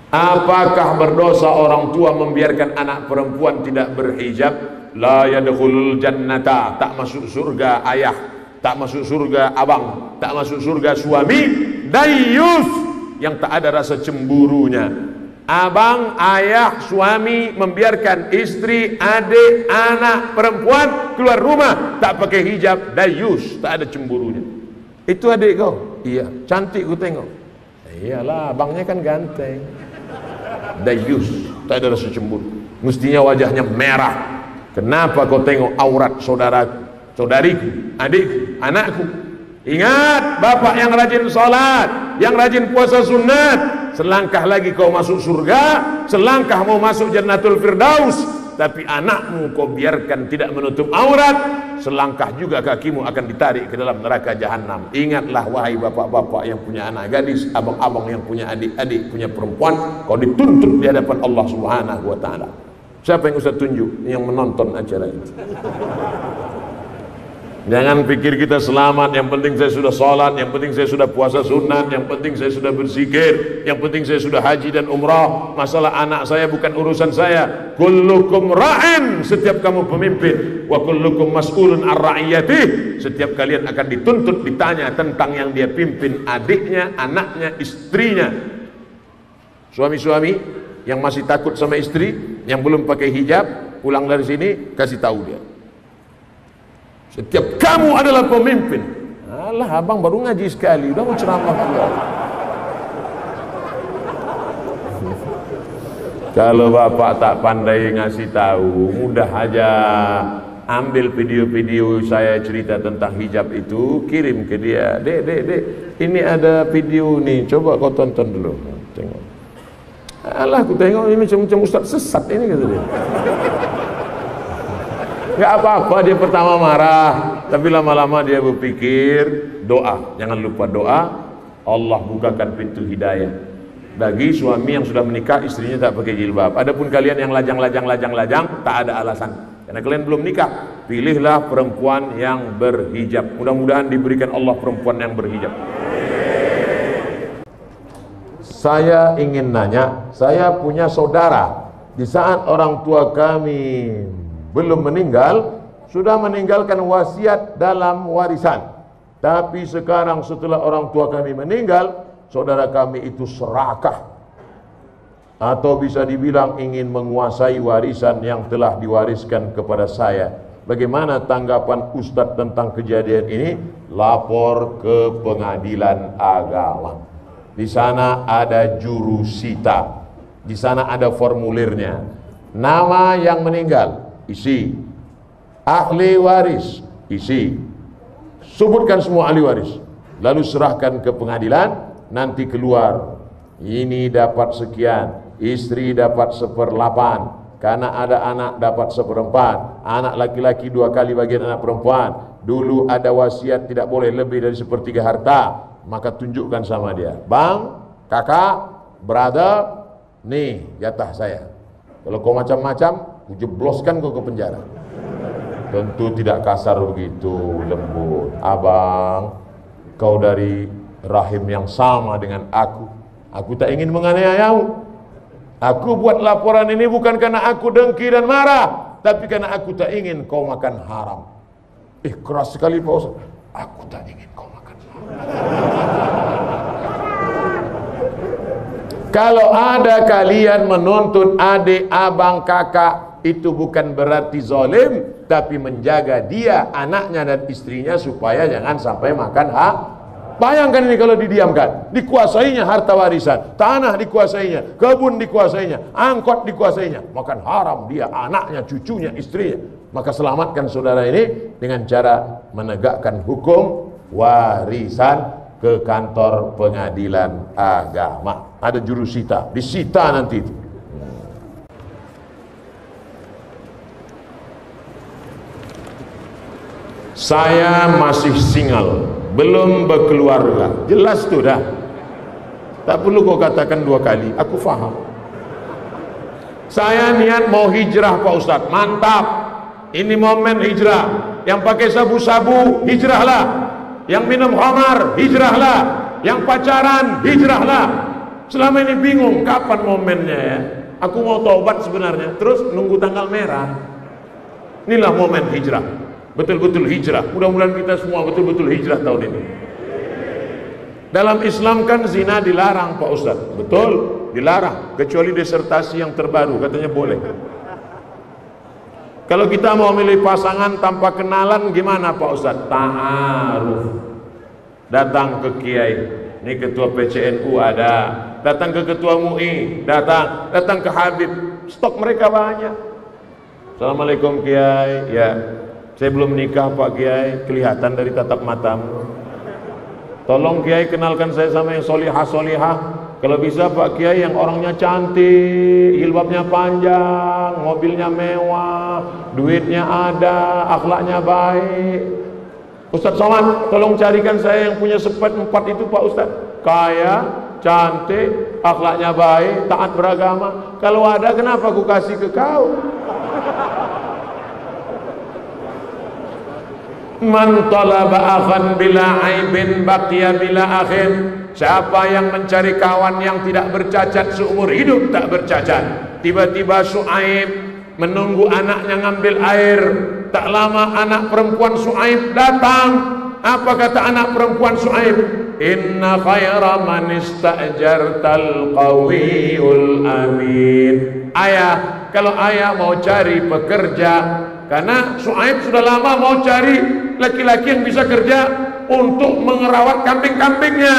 Apakah berdosa orang tua membiarkan anak perempuan tidak berhijab? La yadkhulul jannata, tak masuk surga ayah, tak masuk surga abang, tak masuk surga suami dayyus yang tak ada rasa cemburunya. Abang, ayah, suami membiarkan istri, adik, anak perempuan keluar rumah tak pakai hijab, dayyus, tak ada cemburunya. Itu adik kau? Iya. Cantik ku tengok. Iyalah, abangnya kan ganteng. Dayyus, tak ada rasa cemburu. Mestinya wajahnya merah. Kenapa kau tengok aurat saudaraku, saudariku, adikku, anakku? Ingat, bapak yang rajin salat, yang rajin puasa sunat, selangkah lagi kau masuk surga, selangkah mau masuk Jannatul Firdaus. Tapi anakmu kau biarkan tidak menutup aurat, selangkah juga kakimu akan ditarik ke dalam neraka jahanam. Ingatlah wahai bapak-bapak yang punya anak gadis, abang-abang yang punya adik-adik, punya perempuan, kau dituntut di hadapan Allah Subhanahu wa taala. Siapa yang Ustaz tunjuk yang menonton acara itu? Jangan pikir kita selamat, yang penting saya sudah sholat, yang penting saya sudah puasa sunat, yang penting saya sudah berzikir, yang penting saya sudah haji dan umrah. Masalah anak saya bukan urusan saya. Kullukum ra'in, setiap kamu pemimpin, wa kullukum mas'ulun ar ra'iyatih, setiap kalian akan dituntut, ditanya tentang yang dia pimpin, adiknya, anaknya, istrinya. Suami-suami yang masih takut sama istri, yang belum pakai hijab, pulang dari sini kasih tahu dia, setiap kamu adalah pemimpin. Alah, abang baru ngaji sekali, udah mau ceramah pula. Kalau bapak tak pandai ngasih tahu, mudah aja ambil video-video saya cerita tentang hijab itu, kirim ke dia. Dek, ini ada video nih, coba kau tonton dulu. Tengok. Alah, aku tengok ini macam ustaz sesat ini, kata dia. Gak apa-apa, dia pertama marah, tapi lama-lama dia berpikir, doa, jangan lupa doa, Allah bukakan pintu hidayah bagi suami yang sudah menikah, istrinya tak pakai jilbab. Adapun kalian yang lajang, tak ada alasan, karena kalian belum nikah. Pilihlah perempuan yang berhijab. Mudah-mudahan diberikan Allah perempuan yang berhijab. Saya ingin nanya, saya punya saudara, di saat orang tua kami belum meninggal, sudah meninggalkan wasiat dalam warisan. Tapi sekarang setelah orang tua kami meninggal, saudara kami itu serakah, atau bisa dibilang ingin menguasai warisan yang telah diwariskan kepada saya. Bagaimana tanggapan Ustadz tentang kejadian ini? Lapor ke pengadilan agama. Di sana ada jurusita, di sana ada formulirnya. Nama yang meninggal isi, ahli waris isi, sebutkan semua ahli waris, lalu serahkan ke pengadilan. Nanti keluar, ini dapat sekian, istri dapat 1/8, karena ada anak dapat 1/4, anak laki-laki 2 kali bagian anak perempuan. Dulu ada wasiat tidak boleh lebih dari 1/3 harta, maka tunjukkan sama dia, bang, kakak, brother, nih jatah saya. Kalau kau macam-macam, jebloskan kau ke penjara. Tentu tidak kasar begitu, lembut. Abang, kau dari rahim yang sama dengan aku tak ingin menganiayamu. Aku buat laporan ini bukan karena aku dengki dan marah, tapi karena aku tak ingin kau makan haram. Keras sekali Pak Ustaz. Aku tak ingin kau makan haram. Kalau ada kalian menuntut adik, abang, kakak, itu bukan berarti zalim, tapi menjaga dia, anaknya dan istrinya supaya jangan sampai makan hak. Bayangkan ini kalau didiamkan, dikuasainya harta warisan, tanah dikuasainya, kebun dikuasainya, angkot dikuasainya, makan haram dia, anaknya, cucunya, istrinya. Maka selamatkan saudara ini dengan cara menegakkan hukum warisan ke kantor pengadilan agama. Ada jurusita, disita nanti itu. Saya masih single, belum berkeluarga. Jelas tuh dah. Tak perlu kau katakan 2 kali, aku faham. Saya niat mau hijrah Pak Ustadz. Mantap, ini momen hijrah. Yang pakai sabu-sabu, hijrahlah. Yang minum khamar, hijrahlah. Yang pacaran, hijrahlah. Selama ini bingung kapan momennya ya. Aku mau taubat sebenarnya, terus nunggu tanggal merah. Inilah momen hijrah, betul-betul hijrah. Mudah-mudahan kita semua betul-betul hijrah tahun ini. Dalam Islam kan zina dilarang Pak Ustadz. Betul, dilarang, kecuali disertasi yang terbaru katanya boleh. Kalau kita mau milih pasangan tanpa kenalan gimana Pak Ustadz? Ta'aruf. Datang ke kiai, ini ketua PCNU ada, datang ke ketua MUI, datang ke Habib, stok mereka banyak. Assalamualaikum kiai, ya saya belum nikah Pak Kiai, kelihatan dari tatap matamu. Tolong kiai kenalkan saya sama yang solihah, kalau bisa Pak Kiai yang orangnya cantik, jilbabnya panjang, mobilnya mewah, duitnya ada, akhlaknya baik. Ustadz Somad, tolong carikan saya yang punya sifat 4 itu Pak Ustadz. Kaya, cantik, akhlaknya baik, taat beragama. Kalau ada kenapa aku kasih ke kau? Man talaba akhan bila aibin baqiya bila akhin. Siapa yang mencari kawan yang tidak bercacat seumur hidup tak bercacat. Tiba-tiba Su'aib menunggu anaknya ngambil air. Tak lama anak perempuan Su'aib datang. Apa kata anak perempuan Su'aib? Inna khaira man ista'jartal qawiyul amin. Ayah, kalau ayah mau cari pekerja, karena Su'aib sudah lama mau cari laki-laki yang bisa kerja untuk mengerawat kambing-kambingnya.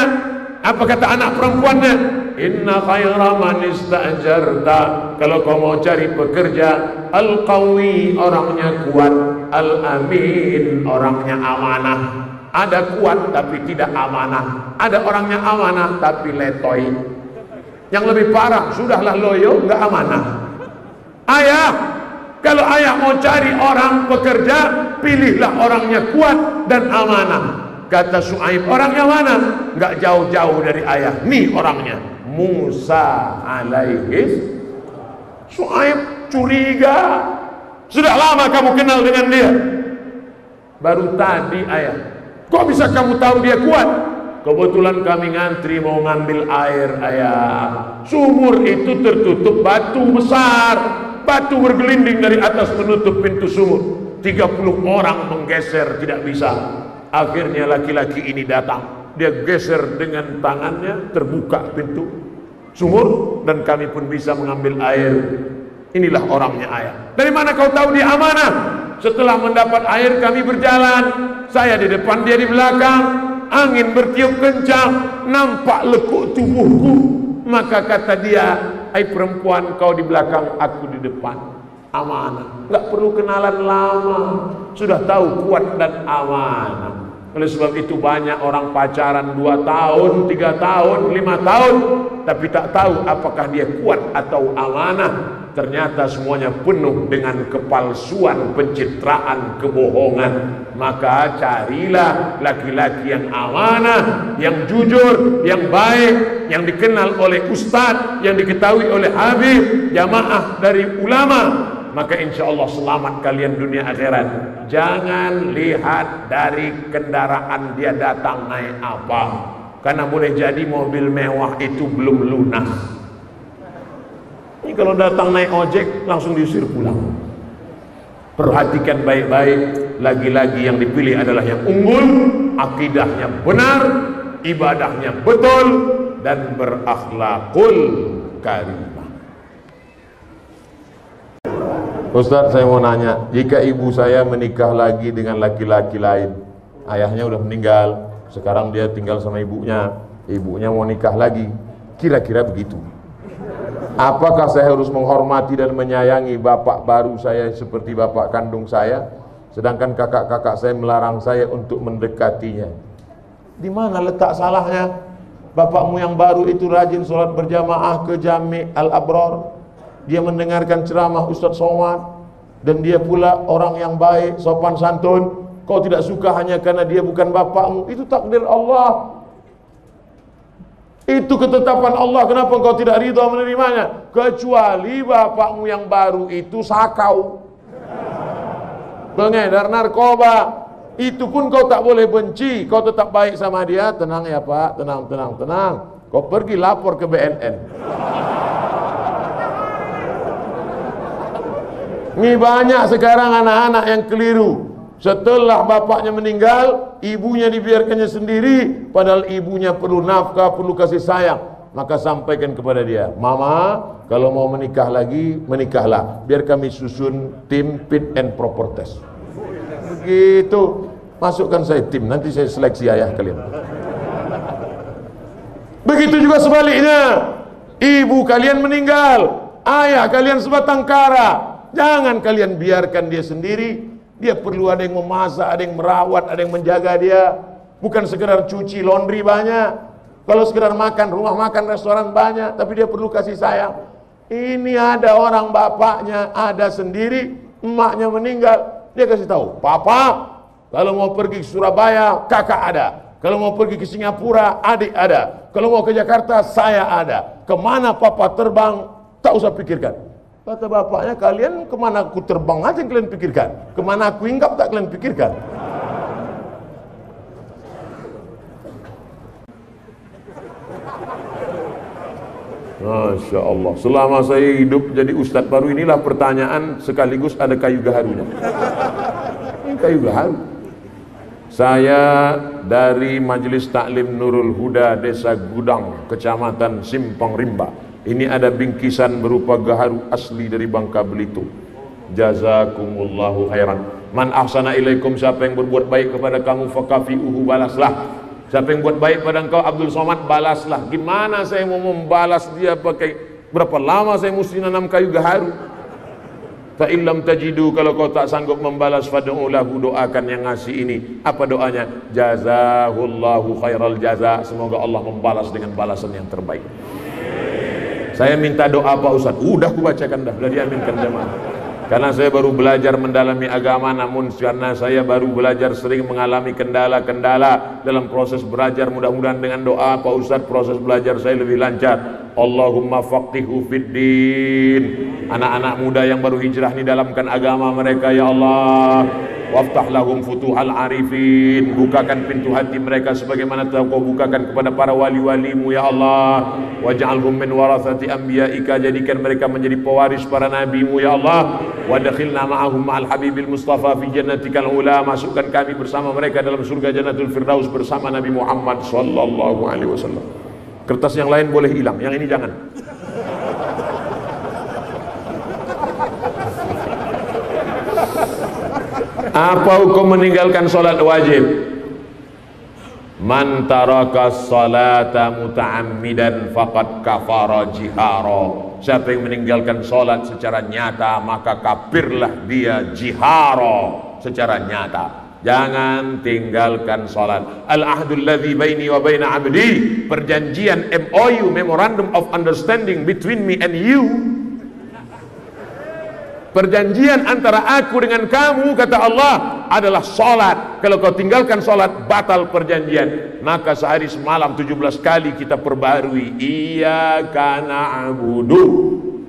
Apa kata anak perempuannya? Inna khaira man ista'jarta, kalau kau mau cari pekerja, al-qawi, orangnya kuat, al-amin, orangnya amanah. Ada kuat tapi tidak amanah, ada orangnya amanah tapi letoy. Yang lebih parah, sudahlah loyo, nggak amanah. Ayah, kalau ayah mau cari orang pekerja, pilihlah orangnya kuat dan amanah. Kata Su'aib, orangnya mana? Nggak jauh-jauh dari ayah. Nih orangnya, Musa alaihi. Su'aib curiga. Sudah lama kamu kenal dengan dia? Baru tadi ayah. Kok bisa kamu tahu dia kuat? Kebetulan kami ngantri mau ngambil air ayah. Sumur itu tertutup batu besar. Batu bergelinding dari atas menutup pintu sumur. 30 orang menggeser tidak bisa. Akhirnya laki-laki ini datang. Dia geser dengan tangannya, terbuka pintu sumur dan kami pun bisa mengambil air. Inilah orangnya ayah. Dari mana kau tahu dia amanah? Setelah mendapat air kami berjalan. Saya di depan, dia di belakang. Angin bertiup kencang, nampak lekuk tubuhku. Maka kata dia, hai perempuan, kau di belakang, aku di depan. Amanah, nggak perlu kenalan lama, sudah tahu kuat dan amanah. Oleh sebab itu banyak orang pacaran 2 tahun, 3 tahun, 5 tahun, tapi tak tahu apakah dia kuat atau amanah. Ternyata semuanya penuh dengan kepalsuan, pencitraan, kebohongan. Maka carilah laki-laki yang amanah, yang jujur, yang baik, yang dikenal oleh ustadz, yang diketahui oleh habib, jamaah dari ulama. Maka insya Allah selamat kalian dunia akhirat. Jangan lihat dari kendaraan dia datang naik apa, karena boleh jadi mobil mewah itu belum lunas. Ini kalau datang naik ojek langsung diusir pulang. Perhatikan baik-baik, lagi-lagi yang dipilih adalah yang unggul, akidahnya benar, ibadahnya betul, dan berakhlakul karimah. Ustadz, saya mau nanya, jika ibu saya menikah lagi dengan laki-laki lain, ayahnya udah meninggal, sekarang dia tinggal sama ibunya mau nikah lagi, kira-kira begitu. Apakah saya harus menghormati dan menyayangi bapak baru saya seperti bapak kandung saya, sedangkan kakak-kakak saya melarang saya untuk mendekatinya? Di mana letak salahnya? Bapakmu yang baru itu rajin sholat berjamaah ke Jami' Al-Abrar, dia mendengarkan ceramah Ustadz Somad, dan dia pula orang yang baik, sopan santun. Kau tidak suka hanya karena dia bukan bapakmu, itu takdir Allah, itu ketetapan Allah. Kenapa kau tidak ridha menerimanya? Kecuali bapakmu yang baru itu sakau, pengedar narkoba, itu pun kau tak boleh benci, kau tetap baik sama dia. Tenang ya Pak, tenang. Kau pergi lapor ke BNN. Ini banyak sekarang anak-anak yang keliru. Setelah bapaknya meninggal, ibunya dibiarkannya sendiri, padahal ibunya perlu nafkah, perlu kasih sayang. Maka sampaikan kepada dia, Mama, kalau mau menikah lagi, menikahlah. Biar kami susun tim fit and proper test. Begitu. Masukkan saya tim, nanti saya seleksi ayah kalian. Begitu juga sebaliknya. Ibu kalian meninggal, ayah kalian sebatang kara. Jangan kalian biarkan dia sendiri. Dia perlu ada yang memasak, ada yang merawat, ada yang menjaga dia. Bukan sekedar cuci laundry banyak. Kalau sekedar makan, rumah makan, restoran banyak, tapi dia perlu kasih sayang. Ini ada orang bapaknya ada sendiri, emaknya meninggal, dia kasih tahu, Papa, kalau mau pergi ke Surabaya, kakak ada. Kalau mau pergi ke Singapura, adik ada. Kalau mau ke Jakarta, saya ada. Kemana papa terbang, tak usah pikirkan. Kata bapaknya, kalian kemana aku terbang aja yang kalian pikirkan. Kemana aku hinggap tak kalian pikirkan. Masya Allah. Selama saya hidup jadi ustadz baru, inilah pertanyaan sekaligus ada kayu gaharunya. Ini kayu gaharu. Saya dari Majelis Taklim Nurul Huda, Desa Gudang, Kecamatan Simpang Rimba. Ini ada bingkisan berupa gaharu asli dari Bangka Belitung. Jazakumullahu khairan. Man ahsana ilaikum, siapa yang berbuat baik kepada kamu, fakafi'uhu, balaslah. Siapa yang buat baik pada engkau, Abdul Somad, balaslah. Gimana saya mau membalas dia pakai, berapa lama saya mesti nanam kayu gaharu? Fa illam tajidu, kalau kau tak sanggup membalas, fad'u lahu, doakan yang ngasih ini. Apa doanya? Jazahullahu khairal jaza, semoga Allah membalas dengan balasan yang terbaik. Saya minta doa Pak Ustaz, udah aku bacakan dah, udah diaminkan jemaah. Karena saya baru belajar mendalami agama, namun karena saya baru belajar sering mengalami kendala-kendala dalam proses belajar, mudah-mudahan dengan doa Pak Ustaz proses belajar saya lebih lancar. Allahumma faqihu fid din. Anak-anak muda yang baru hijrah ini dalamkan agama mereka ya Allah. Waftah lahum futuhal arifin, bukakan pintu hati mereka sebagaimana telah kau bukakan kepada para wali-walimu ya Allah. Waj'alhum min warathati anbiya'ika, jadikan mereka menjadi pewaris para nabimu ya Allah. Wadkhilna ma'ahum ma'al habibil mustafa fi jannatikal ula, masukkan kami bersama mereka dalam surga jannatul firdaus bersama Nabi Muhammad sallallahu alaihi wasallam. Kertas yang lain boleh hilang, yang ini jangan. Apa hukum meninggalkan sholat wajib? Man taraka sholata muta'ammidan faqad kafara jihara. Siapa yang meninggalkan sholat secara nyata, maka kafirlah dia jihara, secara nyata. Jangan tinggalkan sholat. Al-ahdul ladzi baini wa baina abdi, perjanjian MOU, Memorandum of Understanding between me and you, perjanjian antara aku dengan kamu, kata Allah, adalah sholat. Kalau kau tinggalkan sholat, batal perjanjian. Maka sehari semalam 17 kali kita perbarui, iyyaka na'budu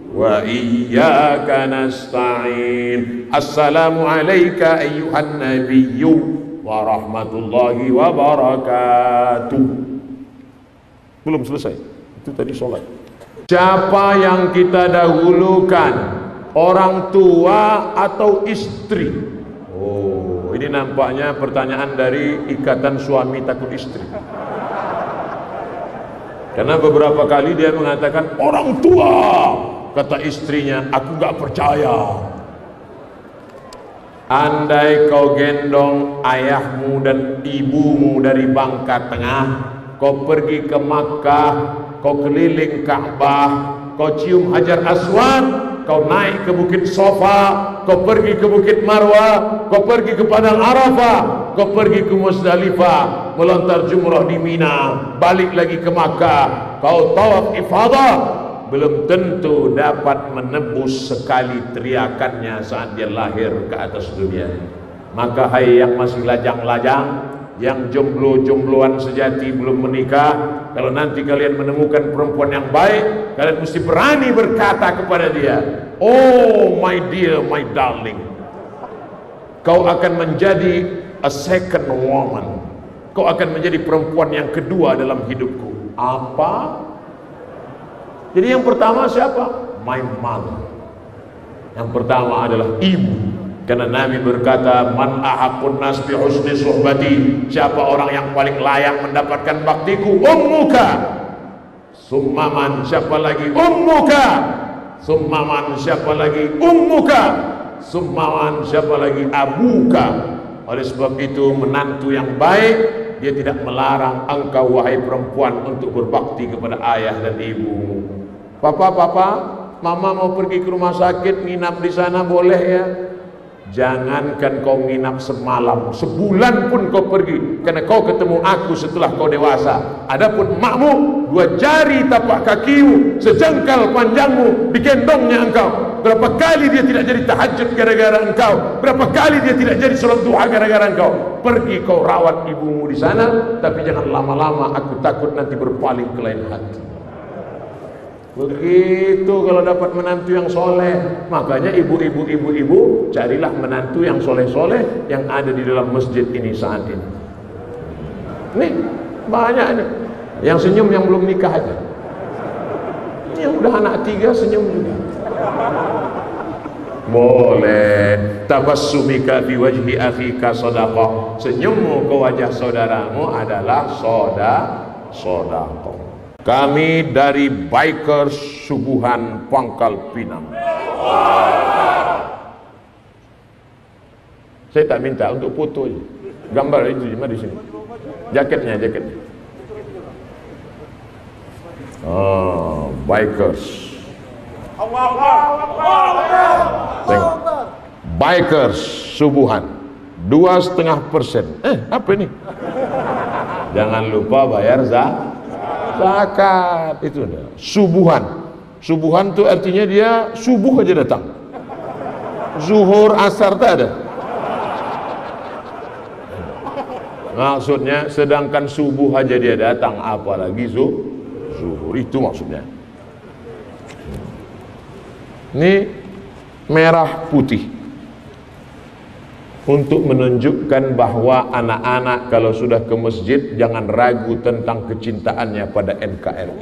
wa iyyaka nasta'in. Assalamu alayka ayyuhan nabiyyu wa rahmatullahi wa barakatuh. Belum selesai, itu tadi sholat. Siapa yang kita dahulukan, orang tua atau istri? Oh, ini nampaknya pertanyaan dari Ikatan Suami Takut Istri. Karena beberapa kali dia mengatakan orang tua, kata istrinya, aku gak percaya. Andai kau gendong ayahmu dan ibumu dari Bangka Tengah, kau pergi ke Makkah, kau keliling Ka'bah, kau cium Hajar Aswad, kau naik ke Bukit Sofa, kau pergi ke Bukit Marwah, kau pergi ke Padang Arafah, kau pergi ke Musdalifah, melontar jumrah di Mina, balik lagi ke Makkah, kau tawaf ifadah, belum tentu dapat menebus sekali teriakannya saat dia lahir ke atas dunia. Maka hai yang masih lajang-lajang, yang jomblo-jombloan sejati belum menikah, kalau nanti kalian menemukan perempuan yang baik, kalian mesti berani berkata kepada dia, oh my dear, my darling, kau akan menjadi a second woman, kau akan menjadi perempuan yang kedua dalam hidupku. Apa? Jadi yang pertama siapa? My mother. Yang pertama adalah ibu. Karena Nabi berkata, man ahaqqun nas bi husni suhbati, siapa orang yang paling layak mendapatkan baktiku? Ummuka. Summaman, siapa lagi? Ummuka. Summaman, siapa lagi? Ummuka. Summaman, siapa lagi? Abuka. Oleh sebab itu, menantu yang baik, dia tidak melarang engkau wahai perempuan untuk berbakti kepada ayah dan ibu. Papa, mama mau pergi ke rumah sakit, nginap di sana boleh ya? Jangankan kau nginap semalam, sebulan pun kau pergi, karena kau ketemu aku setelah kau dewasa. Adapun makmu, 2 jari tapak kakimu, sejengkal panjangmu, digendongnya engkau. Berapa kali dia tidak jadi tahajud gara-gara engkau? Berapa kali dia tidak jadi sholat duha gara-gara engkau? Pergi kau rawat ibumu di sana, tapi jangan lama-lama, aku takut nanti berpaling ke lain hati. Begitu kalau dapat menantu yang soleh. Makanya ibu-ibu carilah menantu yang soleh-soleh yang ada di dalam masjid ini saat ini. Nih banyak nih yang senyum, yang belum nikah aja. Yang udah anak 3 senyum juga. Boleh. Tabassumika fi wajhi akhika shadaqah. Senyummu ke wajah saudaramu adalah sedekah. Kami dari Bikers Subuhan Pangkal Pinang. Saya tak minta untuk foto aja. Gambar itu cuma di sini. Jaketnya. Oh, Bikers. Tengok. Bikers Subuhan 2,5%. Apa ini? Jangan lupa bayar zakat. Itu ada subuhan tuh artinya dia subuh aja datang, zuhur asar tak ada. Maksudnya sedangkan subuh aja dia datang, apalagi zuhur, itu maksudnya. Ini merah putih untuk menunjukkan bahwa anak-anak kalau sudah ke masjid jangan ragu tentang kecintaannya pada NKRI.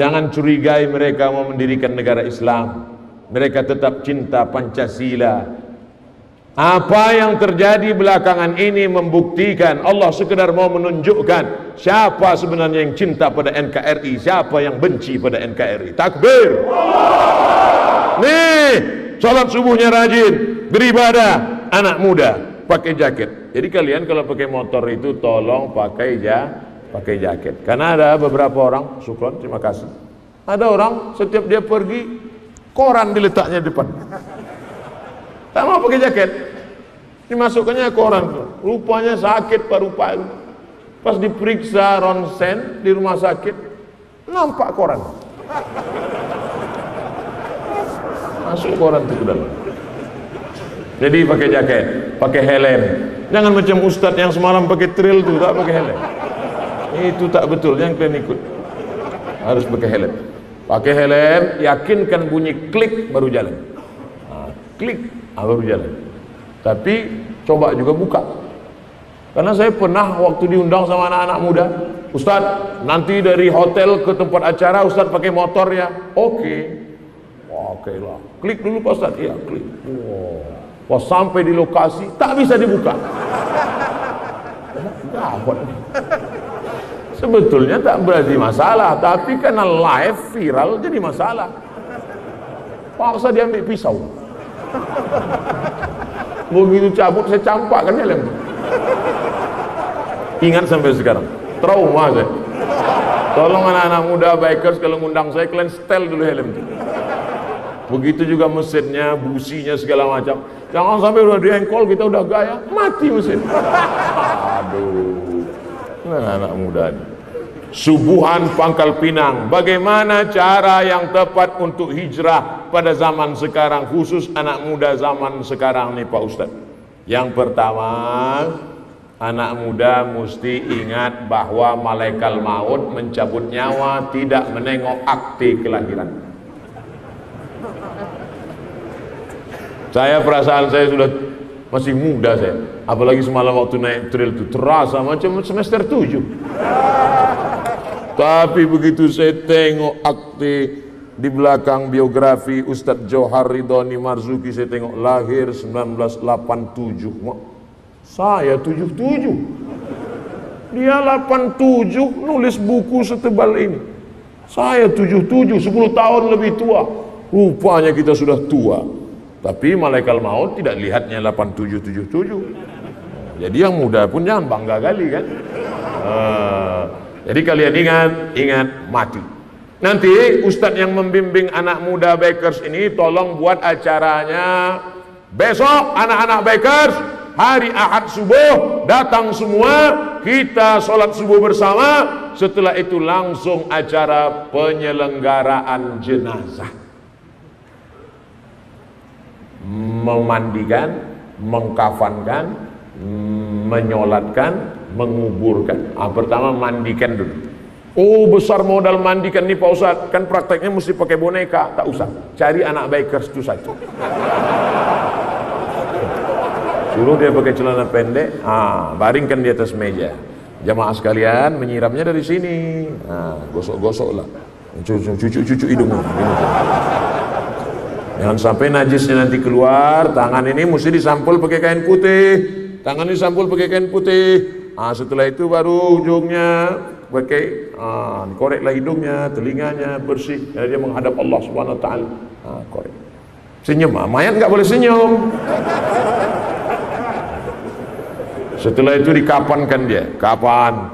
Jangan curigai mereka mau mendirikan negara Islam. Mereka tetap cinta Pancasila. Apa yang terjadi belakangan ini membuktikan Allah sekedar mau menunjukkan siapa sebenarnya yang cinta pada NKRI, siapa yang benci pada NKRI. Takbir. Nih, sholat subuhnya rajin, beribadah, anak muda pakai jaket. Jadi kalian kalau pakai motor itu tolong pakai jaket. Karena ada beberapa orang, syukron, terima kasih. Ada orang setiap dia pergi koran diletaknya depan. Tak mau pakai jaket. Dimasukkannya koran. Rupanya sakit paru-paru. Pas diperiksa ronsen di rumah sakit, nampak koran. Masuk koran itu ke dalam. Jadi pakai jaket, pakai helm. Jangan macam ustadz yang semalam pakai trail itu, tak pakai helm. Itu tak betul, yang kalian ikut. Harus pakai helm. Pakai helm, yakinkan bunyi klik baru jalan. Klik, baru jalan. Tapi coba juga buka. Karena saya pernah waktu diundang sama anak-anak muda, Ustadz, nanti dari hotel ke tempat acara Ustadz pakai motor ya. Oke lah. Klik dulu Pak Ustadz. Iya, klik. Pas sampai di lokasi tak bisa dibuka. Gawat. Sebetulnya tak berarti masalah, tapi karena live viral jadi masalah. Paksa diambil pisau. Begitu cabut saya campakkan helm. Ingat sampai sekarang. Trauma saya. Tolong anak-anak muda bikers kalau ngundang saya, kalian setel dulu helm itu. Begitu juga mesinnya, businya segala macam. Jangan sampai udah diengkol kita udah gaya, mati mesin. Aduh. Nah, anak muda ini. Subuhan Pangkal Pinang. Bagaimana cara yang tepat untuk hijrah pada zaman sekarang, khusus anak muda zaman sekarang nih Pak Ustadz? Yang pertama, anak muda mesti ingat bahwa malaikat maut mencabut nyawa tidak menengok akte kelahiran. Saya perasaan saya sudah masih muda saya, apalagi semalam waktu naik trail itu terasa macam semester 7. Tapi begitu saya tengok akte di belakang biografi Ustadz Johar Ridhoni Marzuki, saya tengok lahir 1987. Saya 77. Dia 87 nulis buku setebal ini. Saya 77, 10 tahun lebih tua. Rupanya kita sudah tua. Tapi malaikat maut tidak lihatnya 87, 77. Jadi yang muda pun jangan bangga kali kan. Jadi kalian ingat mati. Nanti Ustadz yang membimbing anak muda bikers ini tolong buat acaranya besok. Anak-anak bikers hari Ahad subuh datang semua, kita sholat subuh bersama. Setelah itu langsung acara penyelenggaraan jenazah, memandikan, mengkafankan, menyolatkan, menguburkan. Pertama mandikan dulu. Oh besar modal mandikan nih Pak Ustadz, kan prakteknya mesti pakai boneka. Tak usah, cari anak bikers itu satu, suruh dia pakai celana pendek, baringkan di atas meja. Jamaah sekalian menyiramnya dari sini, gosok-gosok lah, cucu hidungnya. Jangan sampai najisnya nanti keluar. Tangan ini mesti disampul pakai kain putih. Tangan disampul pakai kain putih. Setelah itu baru ujungnya pakai koreklah hidungnya, telinganya bersih. Jadi dia menghadap Allah Subhanahu Wa Taala. Korek. Senyum. Mayat nggak boleh senyum. Setelah itu dikapankan dia. Kapan?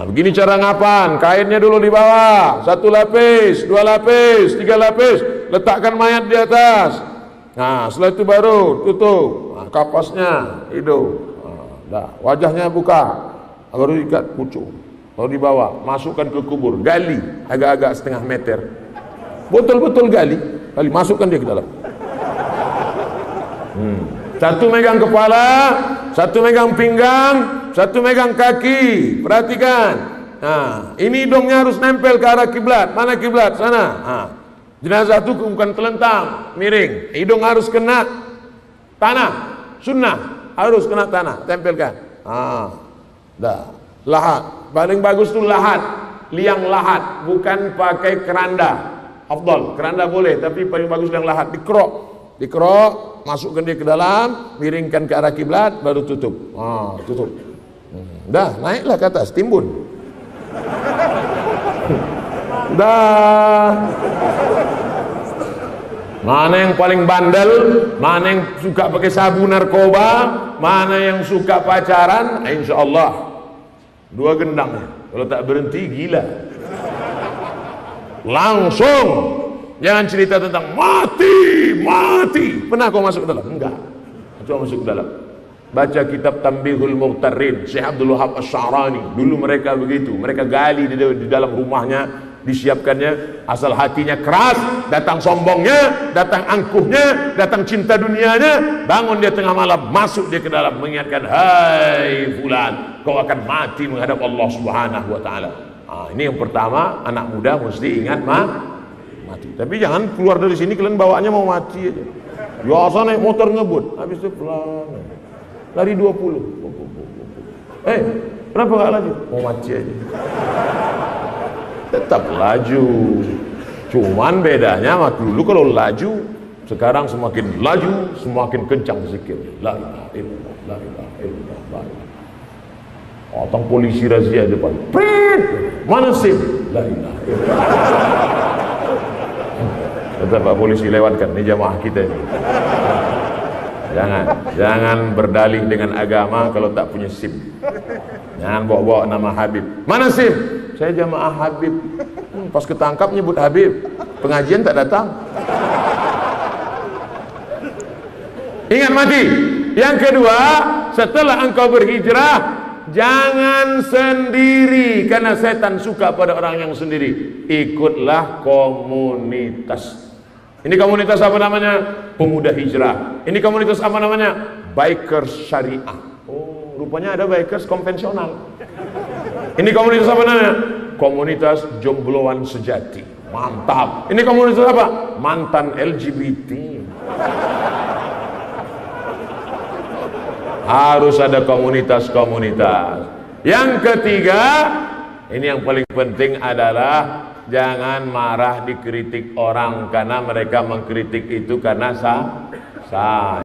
Begini cara ngapan. Kainnya dulu di bawah. 1 lapis, 2 lapis, 3 lapis. Letakkan mayat di atas. Setelah itu baru tutup. Kapasnya, hidung. Wajahnya buka. Baru ikat pucuk. Lalu dibawa, masukkan ke kubur, gali agak-agak setengah meter. Betul-betul gali, masukkan dia ke dalam. Satu megang kepala, satu megang pinggang, satu megang kaki. Perhatikan. Ini hidungnya harus nempel ke arah kiblat. Mana kiblat? Sana. Jenazah itu bukan telentang, miring. Hidung harus kena tanah. Sunnah harus kena tanah, tempelkan. Lahat. Paling bagus tuh lahat, liang lahat, bukan pakai keranda. Afdal, keranda boleh, tapi paling bagus liang lahat. Dikerok, masukkan dia ke dalam, miringkan ke arah kiblat, baru tutup. Tutup. Naiklah ke atas, timbun. Mana yang paling bandel, mana yang suka pakai sabu narkoba, mana yang suka pacaran, insya Allah 2 gendang. Kalau tak berhenti gila. Langsung. Jangan cerita tentang mati. Pernah kau masuk ke dalam? Enggak. Coba masuk ke dalam. Baca kitab Tanbihul Mughtarrin, Syekh Abdul Wahab Asy-Sya'rani. Dulu mereka begitu. Mereka gali di dalam rumahnya, disiapkannya, asal hatinya keras, datang sombongnya, datang angkuhnya, datang cinta dunianya, bangun dia tengah malam, masuk dia ke dalam, mengingatkan, hai fulan, kau akan mati menghadap Allah Subhanahu Wa Taala. Ini yang pertama, anak muda mesti ingat mati. Tapi jangan keluar dari sini kalian bawaannya mau mati aja. Biasa naik motor ngebut, habis itu pelan, lari 20. Kenapa gak laju? Mau mati aja. Tetap laju, cuman bedanya waktu dulu kalau laju, sekarang semakin laju semakin kencang zikir. La ilaha illallah, la ilaha illallah, la ilaha. Otong polisi razia depan, prit, mana SIM? La ilaha illallah. Tetap Pak polisi lewatkan, ini jamaah kita ini. Jangan berdalih dengan agama kalau tak punya SIM. Jangan bawa-bawa nama Habib. Mana SIM? Saya jamaah Habib. Pas ketangkap nyebut Habib, pengajian tak datang. Ingat mati. Yang kedua, setelah engkau berhijrah, jangan sendiri, karena setan suka pada orang yang sendiri. Ikutlah komunitas. Ini komunitas apa namanya? Pemuda hijrah. Ini komunitas apa namanya? Bikers syariah. Oh, rupanya ada bikers konvensional. Ini komunitas apa namanya? Komunitas jombloan sejati. Mantap. Ini komunitas apa? Mantan LGBT. Harus ada komunitas-komunitas. Yang ketiga, Ini yang paling penting adalah jangan marah dikritik orang, karena mereka mengkritik itu karena sah.